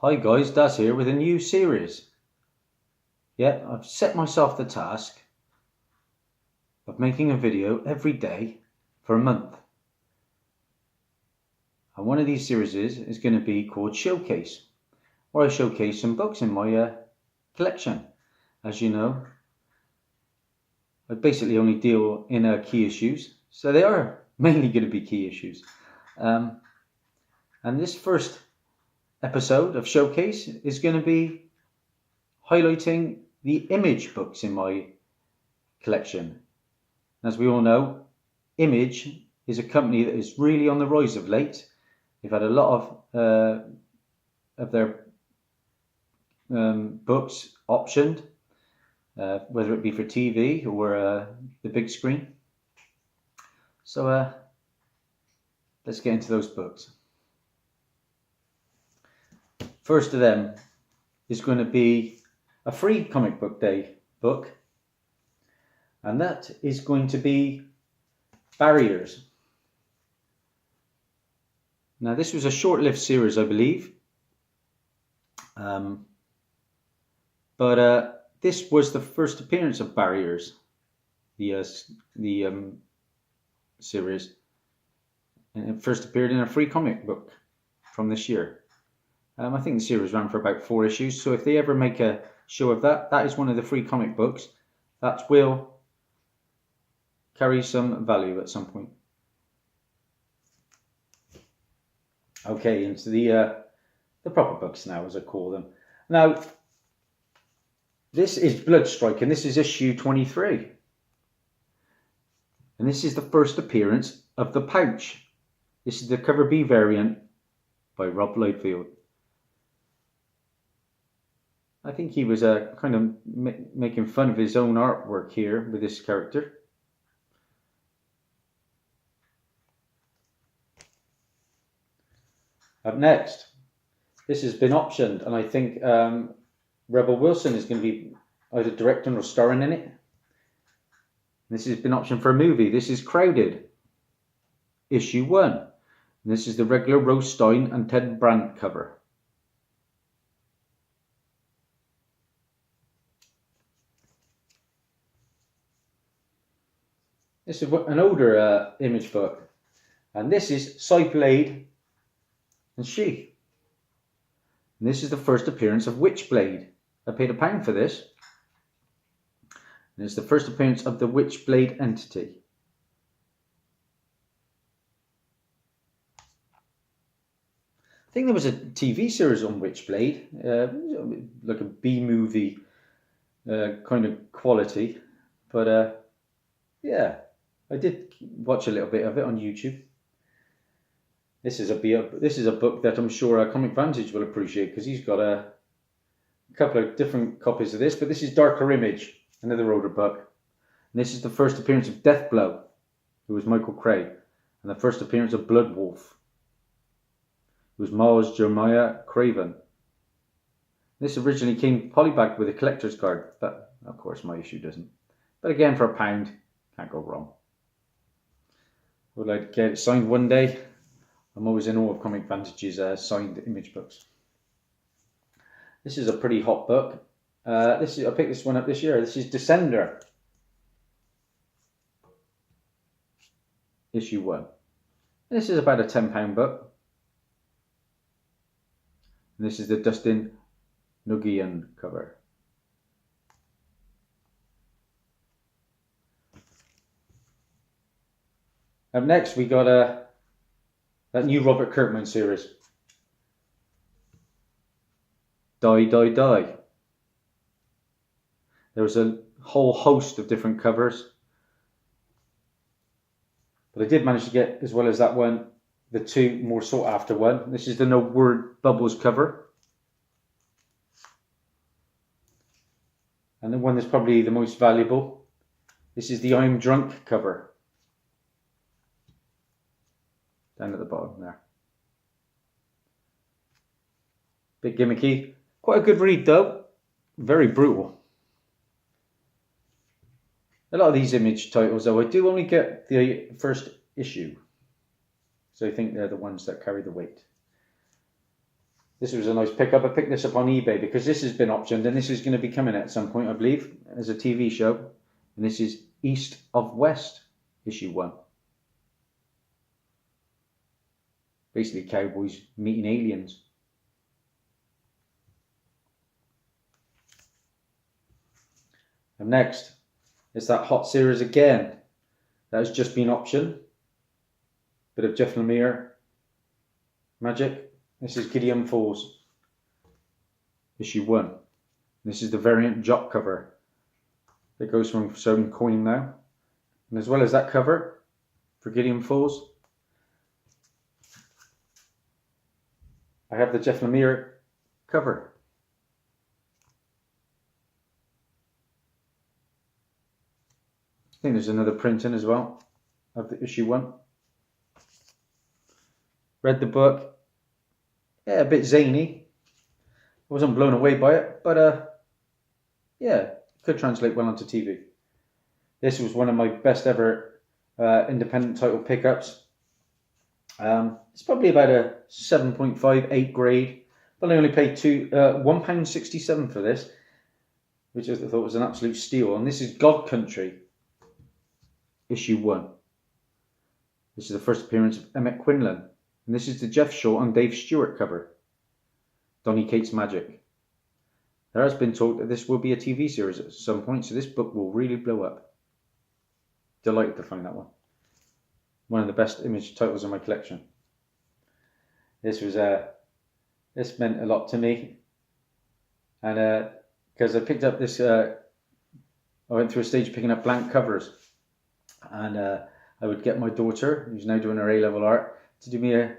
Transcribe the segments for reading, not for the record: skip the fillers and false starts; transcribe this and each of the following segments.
Hi guys, Daz here with a new series. Yeah, I've set myself the task of making a video every day for a month. And one of these series is going to be called Showcase, where I showcase some books in my collection. As you know, I basically only deal in key issues, so they are mainly going to be key issues. And this first episode of Showcase is going to be highlighting the Image books in my collection. As we all know, Image is a company that is really on the rise of late. They've had a lot of their books optioned, whether it be for TV or the big screen. So let's get into those books. First of them is going to be a free comic book day book, and that is going to be Barriers. Now this was a short-lived series, I believe, but this was the first appearance of Barriers, the series, and it first appeared in a free comic book from this year. I think the series ran for about 4 issues, so if they ever make a show of that, that is one of the free comic books that will carry some value at some point. Okay, into the proper books now, as I call them. Now, this is Bloodstrike, and this is issue 23. And this is the first appearance of the Pouch. This is the cover B variant by Rob Liefeld. I think he was kind of making fun of his own artwork here with this character. Up next, this has been optioned, and I think Rebel Wilson is going to be either directing or starring in it. This has been optioned for a movie. This is Crowded, issue 1. And this is the regular Rose Stein and Ted Brandt cover. This is an older Image book, and this is Cyblade and She. And this is the first appearance of Witchblade. I paid £1 for this. And it's the first appearance of the Witchblade entity. I think there was a TV series on Witchblade, like a B-movie kind of quality, but yeah, I did watch a little bit of it on YouTube. This is a book that I'm sure Comic Vantage will appreciate, because he's got a couple of different copies of this. But this is Darker Image, another older book. And this is the first appearance of Deathblow, who was Michael Craig, and the first appearance of Bloodwolf, who was Miles Jeremiah Craven. This originally came polybagged with a collector's card, but of course my issue doesn't. But again, for £1, can't go wrong. Would like to get it signed one day. I'm always in awe of Comic Vantage's signed Image books. This is a pretty hot book. I picked this one up this year. This is Descender, issue 1. And this is about a £10 book. And this is the Dustin Nguyen cover. Up next, we got that new Robert Kirkman series, Die, Die, Die. There was a whole host of different covers, but I did manage to get, as well as that one, the 2 more sought after one. This is the No Word Bubbles cover, and the one that's probably the most valuable. This is the I'm Drunk cover, down at the bottom there. Bit gimmicky. Quite a good read though. Very brutal. A lot of these Image titles though, I do only get the first issue, so I think they're the ones that carry the weight. This was a nice pickup. I picked this up on eBay because this has been optioned and this is going to be coming at some point, I believe, as a TV show. And this is East of West, issue 1. Basically cowboys meeting aliens. And next, it's that hot series again. That has just been optioned. Bit of Jeff Lemire magic. This is Gideon Falls, issue 1. This is the variant jock cover that goes from Certain Coin now. And as well as that cover for Gideon Falls, I have the Jeff Lemire cover. I think there's another printing as well of the issue 1. Read the book. Yeah, a bit zany. I wasn't blown away by it, but yeah, could translate well onto TV. This was one of my best ever independent title pickups. It's probably about a 7.5, 8 grade, but I only paid £1.67 for this, which I thought was an absolute steal. And this is God Country, issue 1. This is the first appearance of Emmett Quinlan. And this is the Jeff Shaw and Dave Stewart cover. Donny Cates Magic. There has been talk that this will be a TV series at some point, so this book will really blow up. Delighted to find that one. One of the best Image titles in my collection. This meant a lot to me. And because I picked up this, I went through a stage picking up blank covers. And I would get my daughter, who's now doing her A-level art, to do me a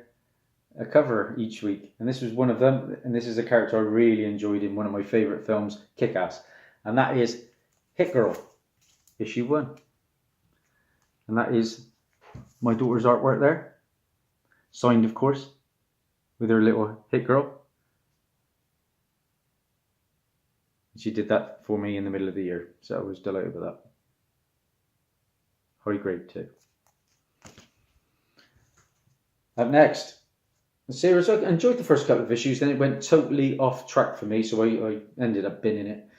cover each week, and this was one of them. And this is a character I really enjoyed in one of my favourite films, Kick-Ass, and that is Hit Girl, issue 1. And that is my daughter's artwork there, signed of course, with her little Hit Girl. She did that for me in the middle of the year, so I was delighted with that. High grade too. Up next, the series. I enjoyed the first couple of issues, then it went totally off track for me, so I ended up binning it.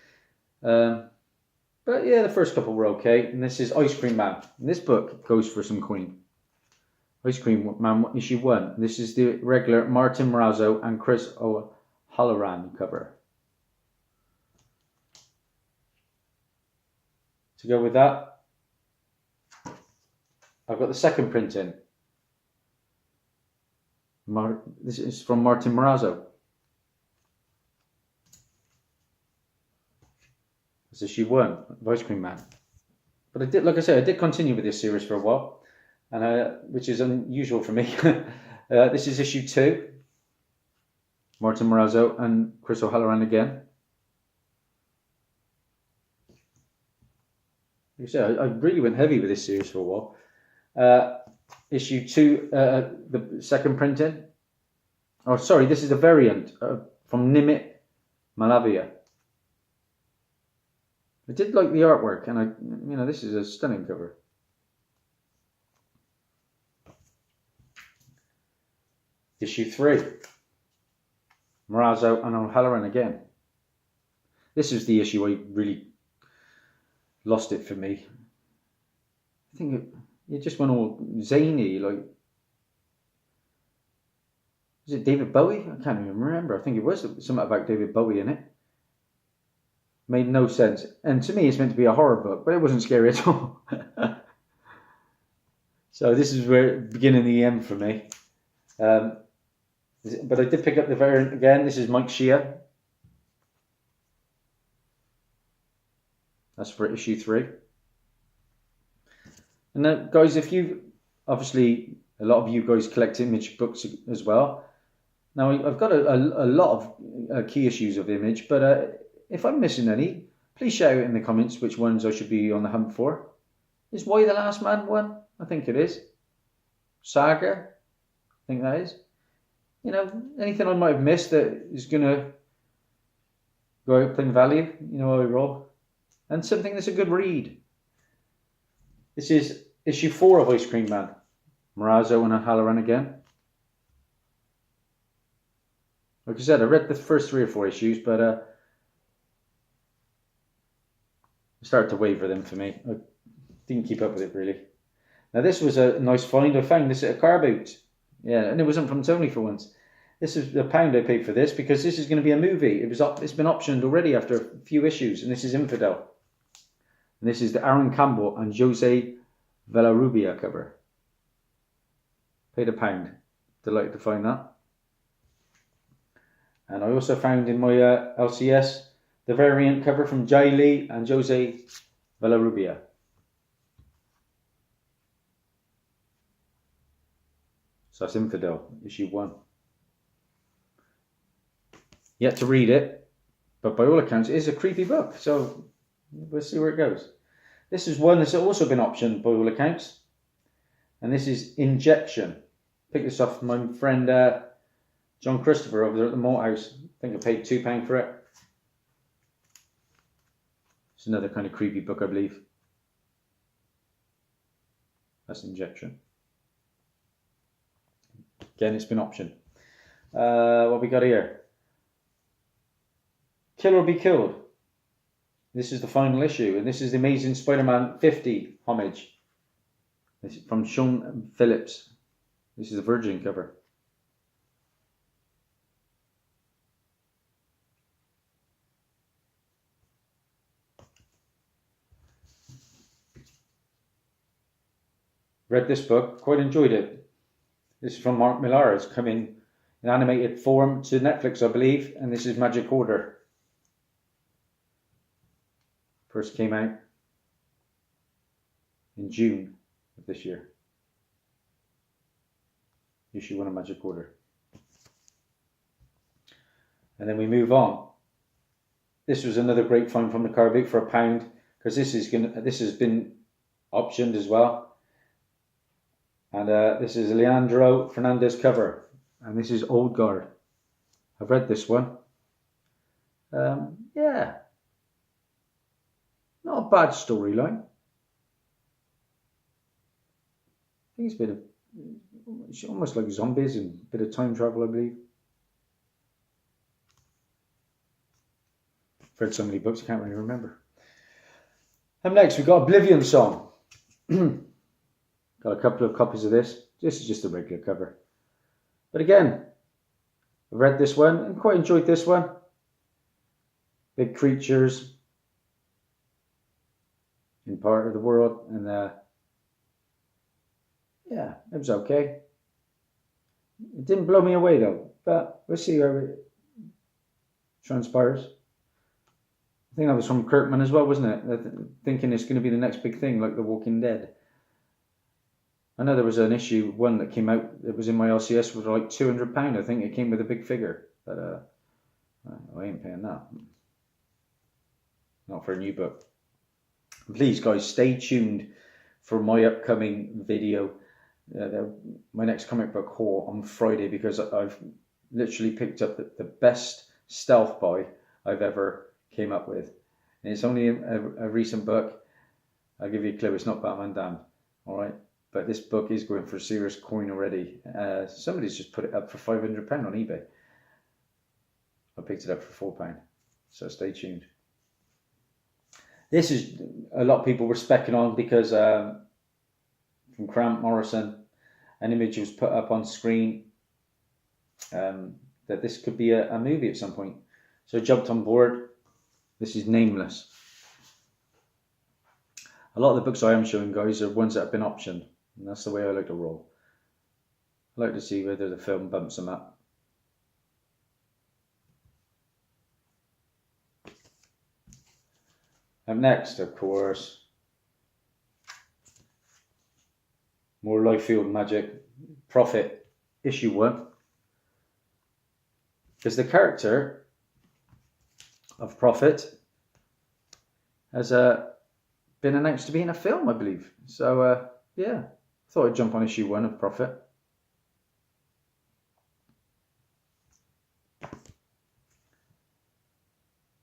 But yeah, the first couple were okay. And this is Ice Cream Man. And this book goes for some coin. Ice Cream Man, issue 1. This is the regular Martin Morazzo and Chris O'Halloran cover. To go with that, I've got the second print in. This is from Martin Morazzo. It's issue 1 of Ice Cream Man. But I did, like I said, I did continue with this series for a while, and which is unusual for me. This is issue 2. Martin Morazzo and Chris O'Halloran again. Like I said, I really went heavy with this series for a while. Issue 2, the second printing. Oh, sorry, this is a variant from Nimit Malavia. I did like the artwork, and this is a stunning cover. Issue 3, Morazzo and O'Halloran again. This is the issue I really lost it for me. I think it just went all zany, like, is it David Bowie? I can't even remember. I think it was something about David Bowie in it. Made no sense. And to me, it's meant to be a horror book, but it wasn't scary at all. So this is where the beginning and the end for me. But I did pick up the variant again. This is Mike Shea. That's for issue 3. And now, guys, if you, obviously, a lot of you guys collect Image books as well. Now, I've got a lot of key issues of Image, but if I'm missing any, please shout out in the comments which ones I should be on the hunt for. Is Y the Last Man one? I think it is. Saga? I think that is. Anything I might have missed that is going to go out in value, I roll. And something that's a good read. This is issue 4 of Ice Cream Man. Morazzo and O'Halloran again. Like I said, I read the first 3 or 4 issues, but it started to waver then for me. I didn't keep up with it really. Now this was a nice find. I found this at a car boot. Yeah, and it wasn't from Tony for once. This is £1 I paid for this because this is going to be a movie. It's been optioned already after a few issues, and this is Infidel. And this is the Aaron Campbell and Jose Villarrubia cover. Paid £1. Delighted to find that. And I also found in my LCS the variant cover from Jai Lee and Jose Villarrubia. So that's Infidel, issue 1. Yet to read it, but by all accounts it is a creepy book, so we'll see where it goes. This is one that's also been optioned by all accounts, and this is Injection. Picked this off my friend John Christopher over there at the Malt House. I think I paid £2 for it. It's another kind of creepy book, I believe. That's Injection. Again, it's been optioned. What we got here? Kill or Be Killed. This is the final issue, and this is the Amazing Spider-Man 50 homage. This is from Sean Phillips. This is the Virgin cover. Read this book, quite enjoyed it. This is from Mark Millar. It's come in animated form to Netflix, I believe, and this is Magic Order. First came out in June of this year. Issue 1 of Magic Order. And then we move on. This was another great find from the car boot for £1 because this has been optioned as well. And this is Leandro Fernandez cover, and this is Old Guard. I've read this one. Yeah, not a bad storyline. I think it's almost like zombies and a bit of time travel, I believe. I've read so many books, I can't really remember. Up next, we've got Oblivion Song. Got a couple of copies of this. This is just a regular cover. But again, I've read this one and quite enjoyed this one. Big creatures in part of the world, and yeah, it was okay. It didn't blow me away though, but we'll see how it transpires. I think that was from Kirkman as well, wasn't it? Thinking it's going to be the next big thing, like The Walking Dead. I know there was an issue 1 that came out. It was in my LCS for like £200. I think it came with a big figure, but I ain't paying that. Not for a new book. Please, guys, stay tuned for my upcoming video. My next comic book haul on Friday, because I've literally picked up the best stealth buy I've ever came up with. And it's only a recent book. I'll give you a clue. It's not Batman Damned. All right. But this book is going for a serious coin already. Somebody's just put it up for £500 on eBay. I picked it up for £4. So stay tuned. This is a lot of people were specking on because from Grant Morrison, an image was put up on screen that this could be a movie at some point. So I jumped on board. This is Nameless. A lot of the books I am showing, guys, are ones that have been optioned. And that's the way I like to roll. I like to see whether the film bumps them up. Up next, of course, more Liefeld Magic, Prophet, issue 1. Because the character of Prophet has been announced to be in a film, I believe. So, yeah. Thought I'd jump on issue 1 of Prophet.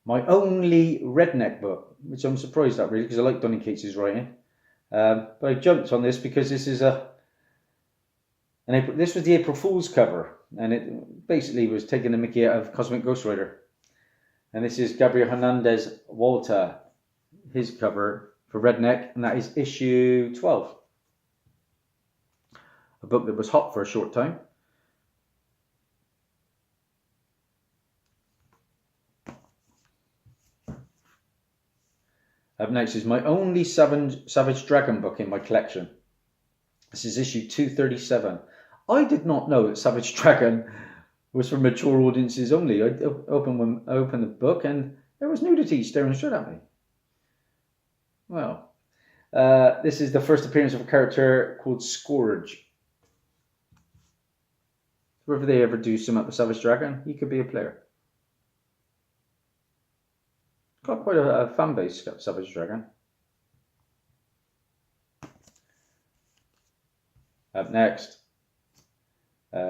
My only redneck book, which I'm surprised at really, because I like Donny Cates's writing. But I jumped on this because this is And this was the April Fool's cover, and it basically was taking the mickey out of Cosmic Ghost Rider. And this is Gabriel Hernandez Walter, his cover for Redneck, and that is issue 12. A book that was hot for a short time. Up next is my only Savage Dragon book in my collection. This is issue 237. I did not know that Savage Dragon was for mature audiences only. I opened the book and there was nudity staring straight at me. Well, this is the first appearance of a character called Scourge. Whether they ever do some up with Savage Dragon, he could be a player. Got quite a fan base, Savage Dragon. Up next,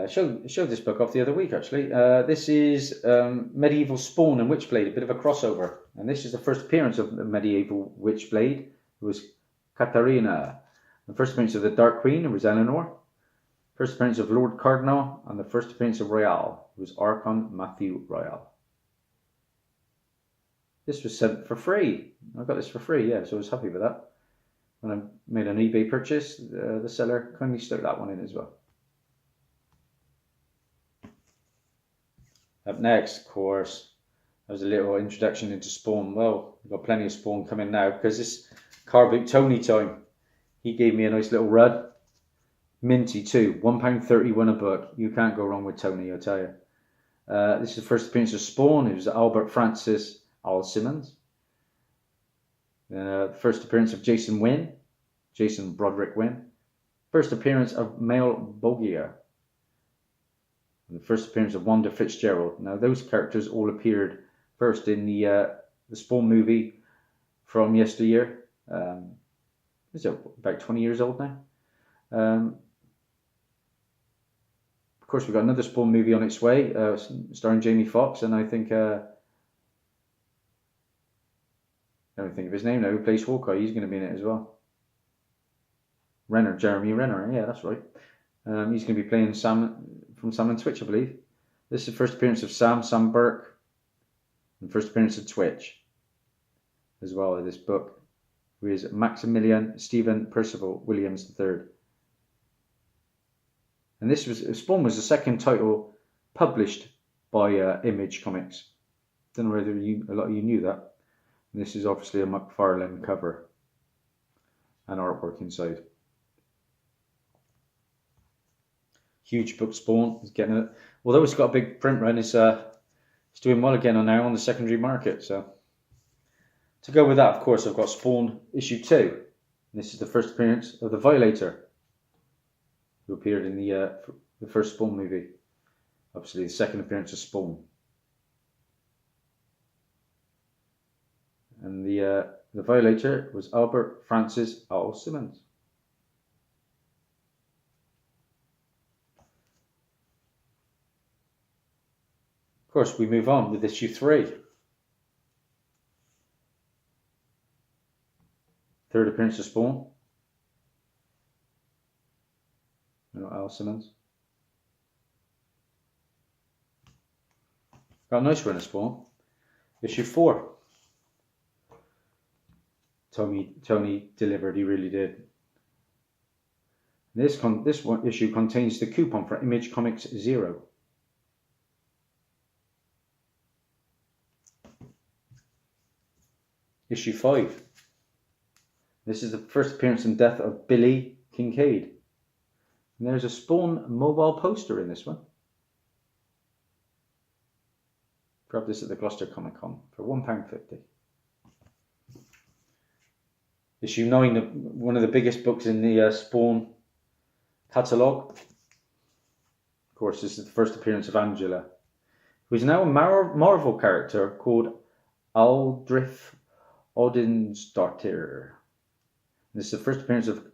showed this book off the other week actually. This is Medieval Spawn and Witchblade, a bit of a crossover. And this is the first appearance of the Medieval Witchblade. It was Katarina. The first appearance of the Dark Queen, it was Eleanor. First appearance of Lord Cardinal, and the first appearance of Royale, it was Archon Matthew Royale. This was sent for free. I got this for free, yeah, so I was happy with that. When I made an eBay purchase, the seller kindly stuck that one in as well. Up next, of course, there was a little introduction into Spawn. Well, we've got plenty of Spawn coming now because this car boot Tony time. He gave me a nice little rud. Minty too, £1.31 a book. You can't go wrong with Tony, I tell you. This is the first appearance of Spawn. It was Albert Francis Al Simmons. First appearance of Jason Broderick Wynn. First appearance of Mel Bogia. And the first appearance of Wanda Fitzgerald. Now those characters all appeared first in the Spawn movie from yesteryear. Is it about 20 years old now? Of course, we've got another Spawn movie on its way, starring Jamie Foxx, and I think I don't think of his name now. Who plays Hawkeye? He's going to be in it as well. Jeremy Renner. Yeah, that's right. He's going to be playing Sam from Sam and Twitch, I believe. This is the first appearance of Sam Burke, and first appearance of Twitch as well in this book, who is Maximilian Stephen Percival Williams III. And Spawn was the second title published by Image Comics. Don't know whether a lot of you knew that. And this is obviously a McFarlane cover and artwork inside. Huge book, Spawn. It's getting it. Although it's got a big print run, it's doing well again now on the secondary market. So to go with that, of course, I've got Spawn issue 2. And this is the first appearance of the Violator, who appeared in the first Spawn movie. Obviously, the second appearance of Spawn. And the Violator was Albert Francis Al Simmons. Of course, we move on with issue 3. Third appearance of Spawn. Al Simmons. Got a nice run of Spawn. Issue 4. Tony delivered, he really did. This issue contains the coupon for Image Comics 0. Issue 5. This is the first appearance and death of Billy Kincaid. And there's a Spawn mobile poster in this one. Grab this at the Gloucester Comic Con for £1.50. Issue 9, one of the biggest books in the Spawn catalogue. Of course, this is the first appearance of Angela, who is now a Marvel character called Aldrich Odinsdottir. This is the first appearance of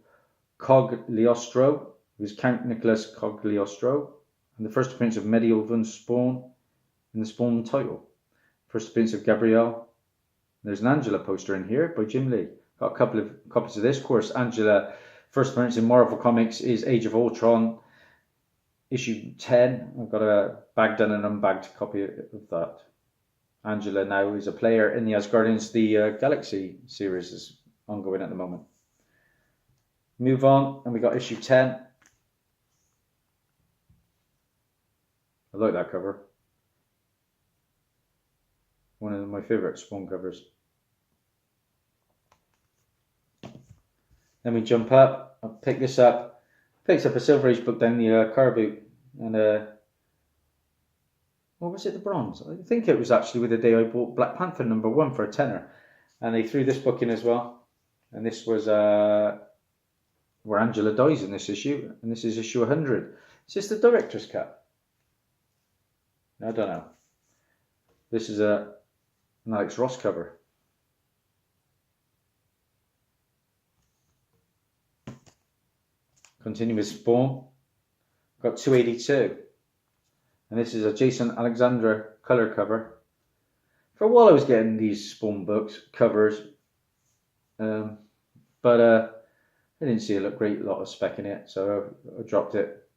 Cogliostro, who is Count Nicholas Cogliostro, and the first appearance of Medieval Spawn in the Spawn title. First appearance of Gabrielle. There's an Angela poster in here by Jim Lee. Got a couple of copies of this. Of course, Angela, first appearance in Marvel Comics is Age of Ultron. issue 10. I've got a bagged and an unbagged copy of that. Angela now is a player in the Asgardians. The Galaxy series is ongoing at the moment. Move on, and we got issue 10. I like that cover. One of my favourite Spawn covers. Then we jump up. I'll pick this up. Picks up a Silver Age book down the car boot. And what was it, the bronze? I think it was actually with the day I bought Black Panther #1 for a tenner. And they threw this book in as well. And this was where Angela dies in this issue. And this is issue 100. Is this the director's cut? I don't know. This is an Alex Ross cover. Continue with Spawn. Got 282. And this is a Jason Alexander colour cover. For a while I was getting these Spawn books, covers. But I didn't see a great lot of spec in it, so I dropped it.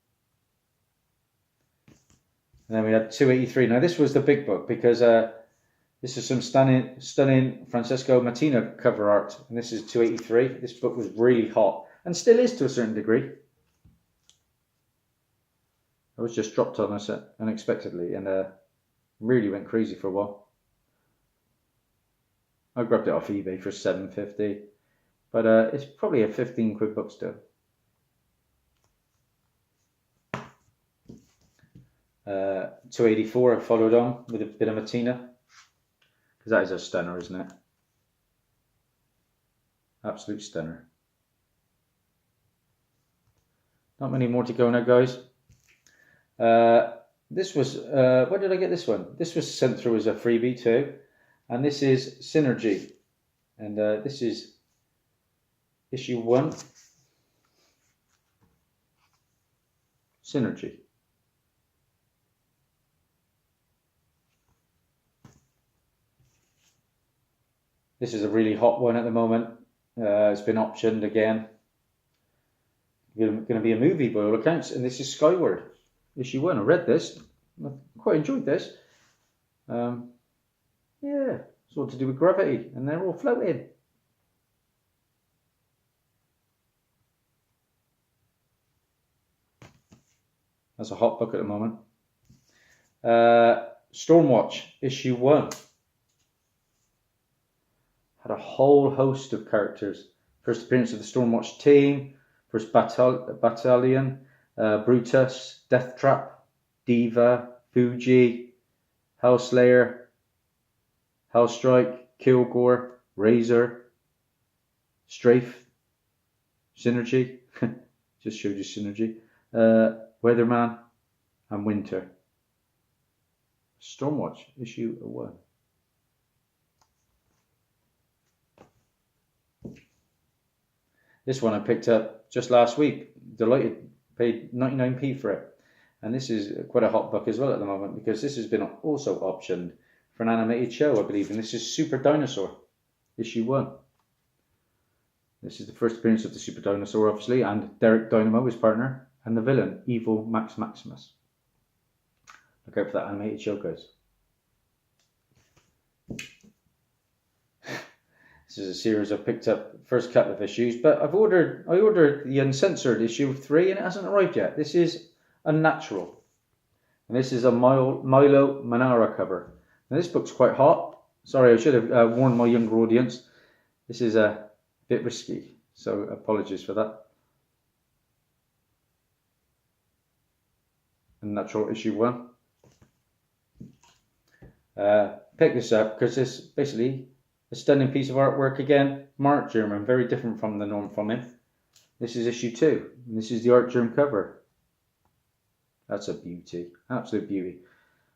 And then we had 283. Now this was the big book because this is some stunning Francesco Mattina cover art. And this is 283. This book was really hot and still is to a certain degree. I was just dropped on us unexpectedly and really went crazy for a while. I grabbed it off eBay for $7.50, but it's probably a 15 quid book still. 284 I followed on with a bit of Mattina, because that is a stunner, isn't it? Absolute stunner. Not many more to go now, guys. This was, where did I get this one? This was sent through as a freebie too. And this is Synergy. And this is issue 1. Synergy. This is a really hot one at the moment. It's been optioned again. Going to be a movie by all accounts. And this is Skyward. Issue 1. I read this. I quite enjoyed this. Yeah, it's all to do with gravity, and they're all floating. That's a hot book at the moment. Stormwatch, issue 1. Had a whole host of characters. First appearance of the Stormwatch team, first battalion, Brutus, Deathtrap, Diva, Fuji, Hellslayer, Hellstrike, Kilgore, Razor, Strafe, Synergy, just showed you Synergy, Weatherman, and Winter. Stormwatch, issue 1. This one I picked up just last week. Delighted, paid 99p for it. And this is quite a hot book as well at the moment, because this has been also optioned for an animated show, I believe. And this is Super Dinosaur, issue 1. This is the first appearance of the Super Dinosaur, obviously, and Derek Dynamo, his partner, and the villain, Evil Max Maximus. Look out for that animated show, guys. This is a series I've picked up first couple of issues, but I ordered the uncensored issue 3 and it hasn't arrived yet. This is Unnatural. And this is a Milo Manara cover. Now this book's quite hot. Sorry, I should have warned my younger audience. This is a bit risky, so apologies for that. Unnatural issue 1. Pick this up because it's basically a stunning piece of artwork again. Mark German, very different from the norm from him. This is issue 2. And this is the Art Germ cover. That's a beauty, absolute beauty.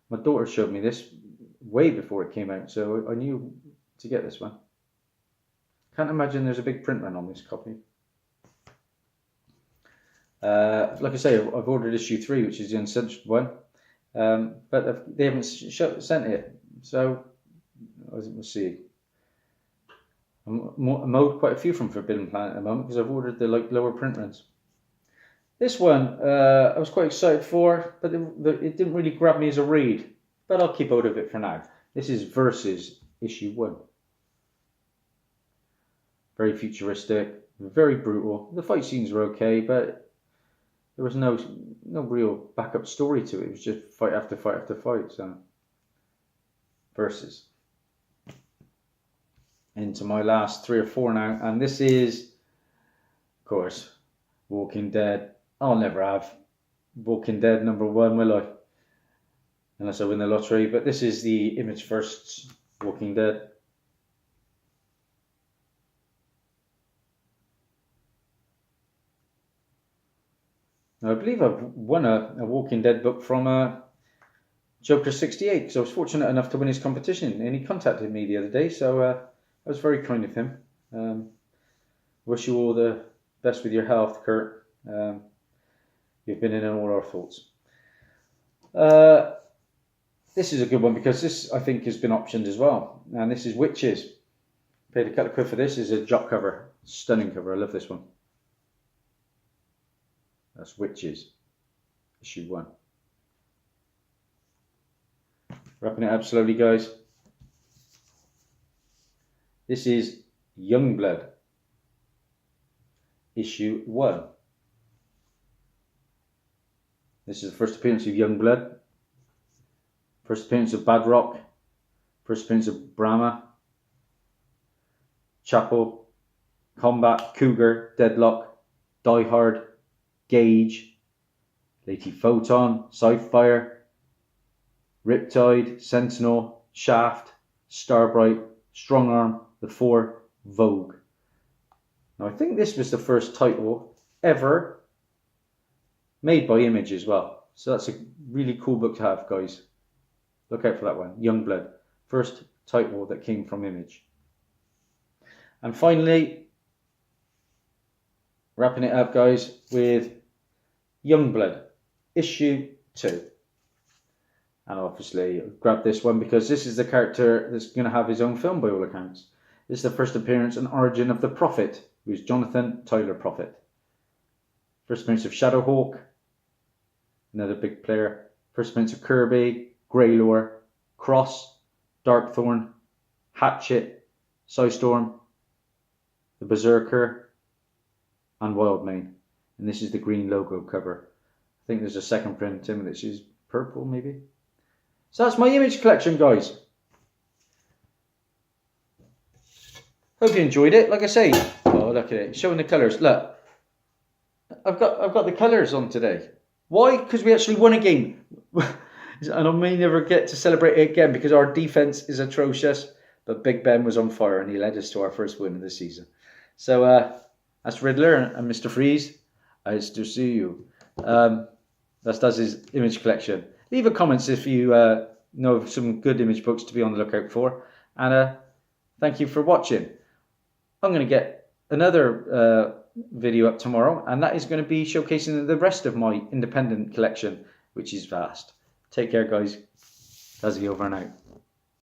My daughter showed me this way before it came out, so I knew to get this one. Can't imagine there's a big print run on this copy. Like I say, I've ordered issue 3, which is the uncensored one, but they haven't sent it, so we'll see. I'm mowed quite a few from Forbidden Planet at the moment because I've ordered the lower print runs. This one I was quite excited for, but it didn't really grab me as a read. But I'll keep hold of it for now. This is Versus issue 1. Very futuristic, very brutal. The fight scenes were okay, but there was no real backup story to it. It was just fight after fight after fight. So, Versus. Into my last 3 or 4 now, and this is, of course, Walking Dead. I'll never have Walking Dead #1, will I? Unless I win the lottery. But this is the Image First Walking Dead. Now, I believe I've won a Walking Dead book from Joker 68, because I was fortunate enough to win his competition, and he contacted me the other day, so that was very kind of him. Wish you all the best with your health, Kurt. You've been in all our thoughts. This is a good one because this, I think, has been optioned as well. And this is Witches. Paid a couple of quid for this. This is a drop cover. Stunning cover. I love this one. That's Witches. Issue 1. Wrapping it up slowly, guys. This is Youngblood. Issue 1. This is the first appearance of Youngblood. First appearance of Badrock. First appearance of Brahma. Chapel. Combat. Cougar. Deadlock. Die Hard. Gage. Lady Photon. Scythefire. Riptide. Sentinel. Shaft. Starbright. Strongarm. The Four. Vogue. Now I think this was the first title ever made by Image as well. So that's a really cool book to have, guys. Look out for that one. Youngblood. First title that came from Image. And finally, wrapping it up, guys, with Youngblood, issue 2. And obviously, I grabbed this one because this is the character that's going to have his own film by all accounts. This is the first appearance and origin of the Prophet, who's Jonathan Tyler Prophet. First appearance of Shadowhawk, another big player. First appearance of Kirby, Greylore, Cross, Darkthorn, Hatchet, Psystorm, the Berserker, and Wildmane. And this is the green logo cover. I think there's a second print in which is purple, maybe. So that's my Image collection, guys. Hope you enjoyed it. Like I say, oh look at it, showing the colours. Look, I've got the colours on today. Why? Because we actually won a game. And I may never get to celebrate it again because our defence is atrocious. But Big Ben was on fire and he led us to our first win of the season. So that's Riddler and Mr. Freeze. Nice to see you. That's Dazzie's Image collection. Leave a comments if you know of some good Image books to be on the lookout for. And thank you for watching. I'm going to get another video up tomorrow, and that is going to be showcasing the rest of my independent collection, which is vast. Take care, guys. Dazzie over and out.